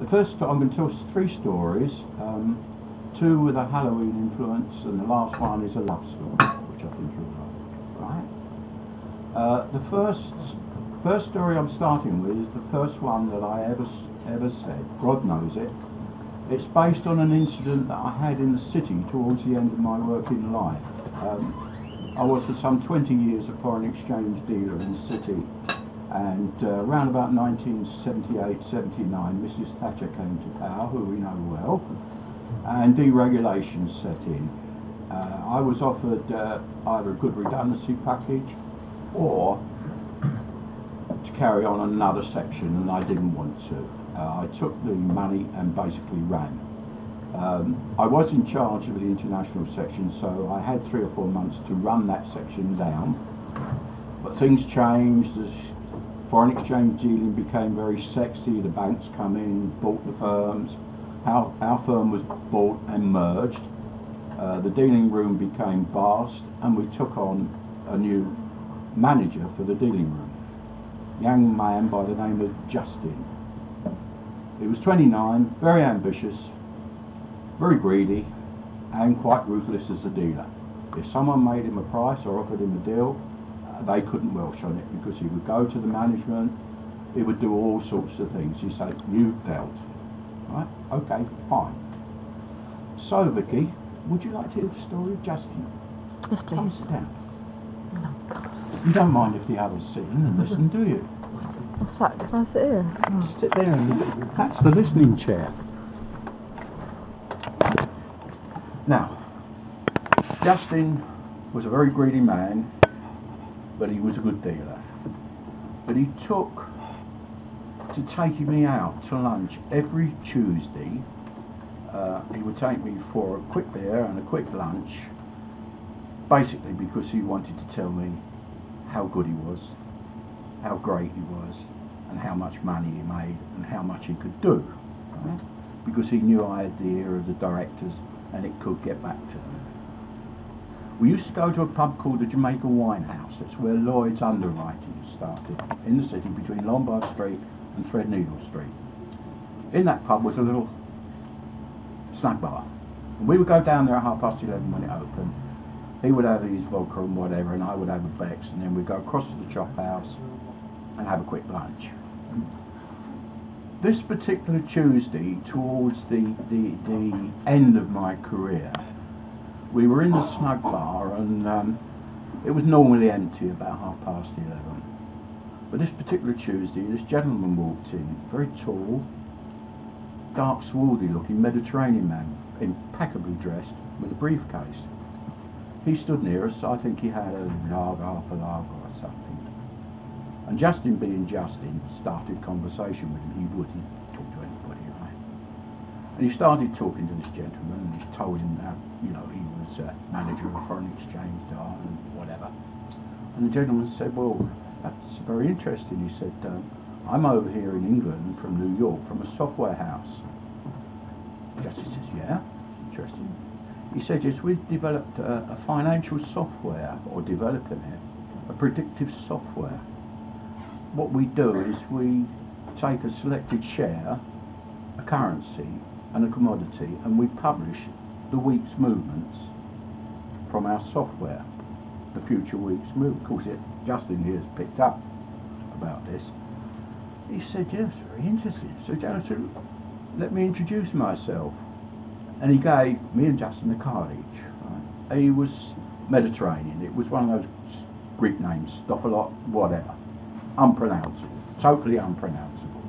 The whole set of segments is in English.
The first, I'm going to tell 3 stories, 2 with a Halloween influence, and the last one is a love story, which I think you'll like. Right? The first story I'm starting with is the first one that I ever said. God knows it. It's based on an incident that I had in the city towards the end of my working life. I was for some 20 years a foreign exchange dealer in the city. And around about 1978-79, Mrs. Thatcher came to power, who we know well, and deregulation set in. I was offered either a good redundancy package or to carry on another section, and I didn't want to. I took the money and basically ran. I was in charge of the international section, so I had 3 or 4 months to run that section down. But things changed. Foreign exchange dealing became very sexy. The banks come in, bought the firms. Our firm was bought and merged. The dealing room became vast, and we took on a new manager for the dealing room. A young man by the name of Justin. He was 29, very ambitious, very greedy, and quite ruthless as a dealer. If someone made him a price or offered him a deal, they couldn't welsh on it, because he would go to the management, he would do all sorts of things. He'd say, "You've dealt." Right? Okay, fine. So, Vicky, would you like to hear the story of Justin? Yes, please. Come sit down. No. You don't mind if the others sit in and listen, do you? What's that? Can I sit here? Oh. Sit there and that's the listening chair. Now, Justin was a very greedy man, but he was a good dealer. But he took to taking me out to lunch every Tuesday. He would take me for a quick beer and a quick lunch, basically because he wanted to tell me how good he was, how great he was, and how much money he made, and how much he could do. Right? Because he knew I had the ear of the directors, and it could get back to them. We used to go to a pub called the Jamaica Wine House. It's where Lloyd's underwriting started, in the city between Lombard Street and Threadneedle Street. In that pub was a little snack bar. And we would go down there at 11:30 when it opened. He would have his vodka and whatever, and I would have a Beck's, and then we'd go across to the chop house and have a quick lunch. This particular Tuesday, towards the end of my career, we were in the snug bar, and it was normally empty about 11:30. But this particular Tuesday, this gentleman walked in, very tall, dark, swarthy looking Mediterranean man, impeccably dressed, with a briefcase. He stood near us. I think he had a lager, half a lager or something. And Justin, being Justin, started conversation with him. He wouldn't talk to anybody, right? And he started talking to this gentleman, and he told him that, you know, he was manager of a foreign exchange deal and whatever. And the gentleman said, "Well, that's very interesting." He said, "I'm over here in England from New York, from a software house." Justin says, "Yeah, interesting." He said, "Yes, we've developed a financial software, or developing it, a predictive software. What we do is we take a selected share, a currency, and a commodity, and we publish the week's movements from our software, the future week's movement." Of course, Justin here has picked up about this. He said, "Yes, very interesting." So Joe said, "Let me introduce myself." And he gave me and Justin a card each. Right? He was Mediterranean. It was one of those Greek names, Stophalot, whatever. Unpronounceable. Totally unpronounceable.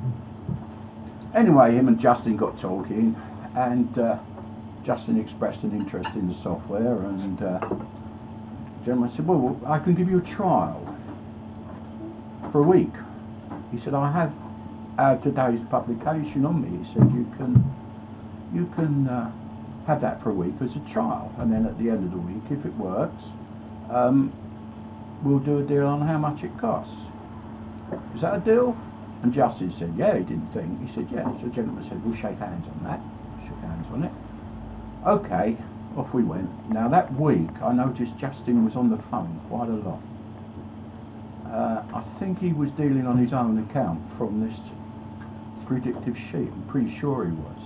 Anyway, him and Justin got talking, and Justin expressed an interest in the software, and the gentleman said, "Well, I can give you a trial for a week." He said, "I have today's publication on me." He said, you can have that for a week as a trial, and then at the end of the week, if it works, we'll do a deal on how much it costs. Is that a deal?" And Justin said, "Yeah." He didn't think. He said, "Yeah." So the gentleman said, "We'll shake hands on that." Shook hands on it. Okay, off we went. Now that week, I noticed Justin was on the phone quite a lot. I think he was dealing on his own account from this predictive sheet. I'm pretty sure he was.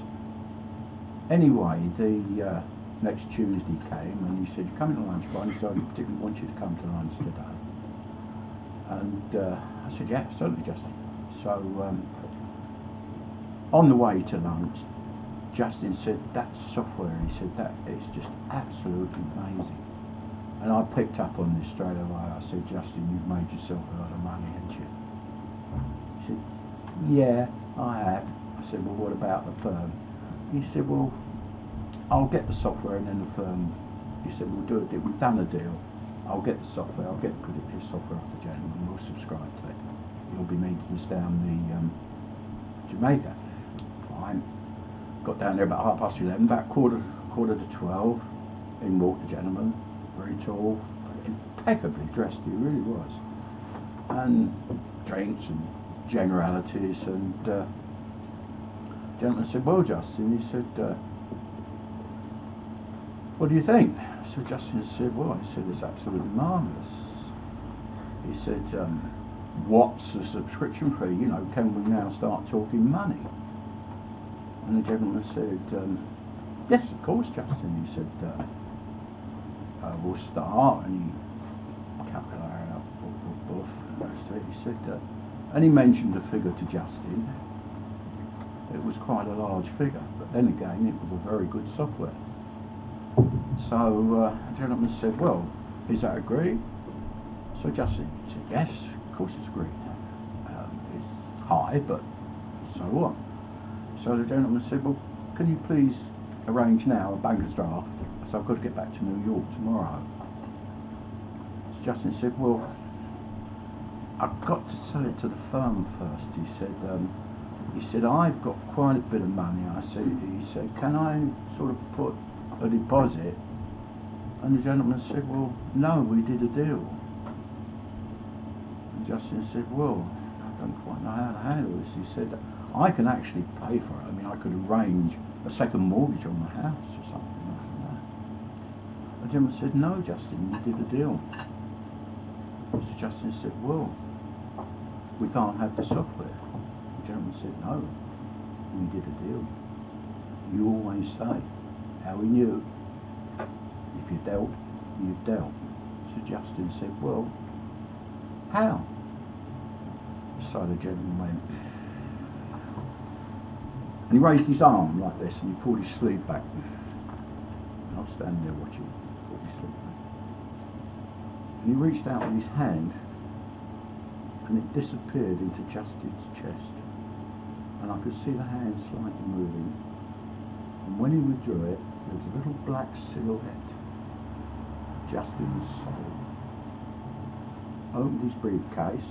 Anyway, the next Tuesday came and he said, "You're coming to lunch, Brian, so I particularly want you to come to lunch today." And I said, "Yeah, certainly, Justin." So on the way to lunch, Justin said, "That software," he said, "that is just absolutely amazing." And I picked up on this straight away. I said, "Justin, you've made yourself a lot of money, haven't you?" He said, "Yeah, I have." I said, "Well, what about the firm?" He said, "Well, I'll get the software and then the firm." He said, "We'll do a deal. We've done a deal. I'll get the software. I'll get the predictive software off the gentleman. We'll subscribe to it. He'll be meeting us down the Jamaica." Fine. Got down there about 11:30, about quarter to 12. In walked the gentleman, very tall, impeccably dressed. He really was. And drinks and generalities. And the gentleman said, "Well, Justin," he said, "what do you think?" So Justin said, "Well," he said, "it's absolutely marvellous." He said, "What's the subscription fee? You know, can we now start talking money?" And the gentleman said, "Yes, of course, Justin." He said, "We'll start," and he calculated out, and the rest of it. He said, and he mentioned a figure to Justin. It was quite a large figure, but then again, it was a very good software. So the gentleman said, "Well, is that agreed?" So Justin said, "Yes, of course it's agreed. It's high, but so what?" So the gentleman said, "Well, can you please arrange now a banker's draft, so I've got to get back to New York tomorrow." So Justin said, "Well, I've got to sell it to the firm first." He said, "I've got quite a bit of money." He said, "Can I sort of put a deposit?" And the gentleman said, "Well, no, we did a deal." And Justin said, "Well, I don't quite know how to handle this." He said, "I can actually pay for it. I mean, I could arrange a second mortgage on the house or something like that." The gentleman said, "No, Justin, we did a deal." So Justin said, "Well, we can't have the software." The gentleman said, "No, we did a deal. You always say, how are you? If you dealt, you dealt." So Justin said, "Well, how?" So the gentleman went, and he raised his arm like this, and he pulled his sleeve back. And I was standing there watching him pull his sleeve back. And he reached out with his hand, and it disappeared into Justin's chest. And I could see the hand slightly moving. And when he withdrew it, there was a little black silhouette. Justin's soul. Opened his briefcase.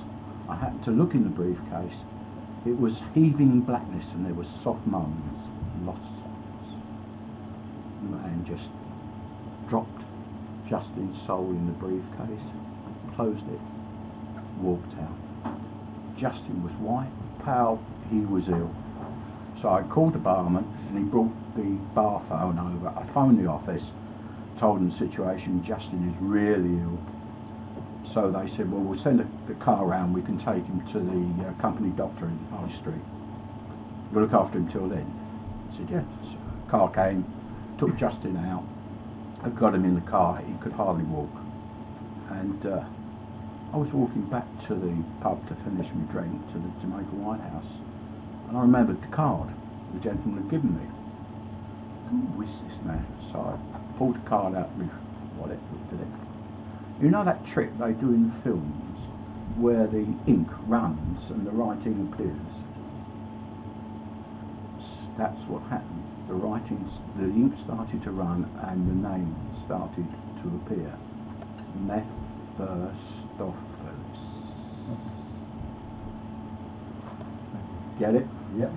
I happened to look in the briefcase. It was heaving blackness, and there were soft moans, lost souls. The man just dropped Justin's soul in the briefcase, closed it, walked out. Justin was white, pale, he was ill. So I called the barman, and he brought the bar phone over. I phoned the office, told them the situation. Justin is really ill. So they said, "Well, we'll send the car round. We can take him to the company doctor in High Street. We'll look after him till then." I said, "Yes." So the car came, took Justin out. I got him in the car. He could hardly walk. And I was walking back to the pub to finish my drink to the Jamaica White House. And I remembered the card the gentleman had given me. Who is this man? So I pulled the card out of my wallet, looked at it. You know that trick they do in films where the ink runs and the writing appears? That's what happened. The ink started to run and the name started to appear. Mephistopheles. Get it? Yeah.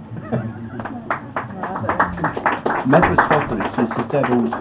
Mephistopheles is the devil's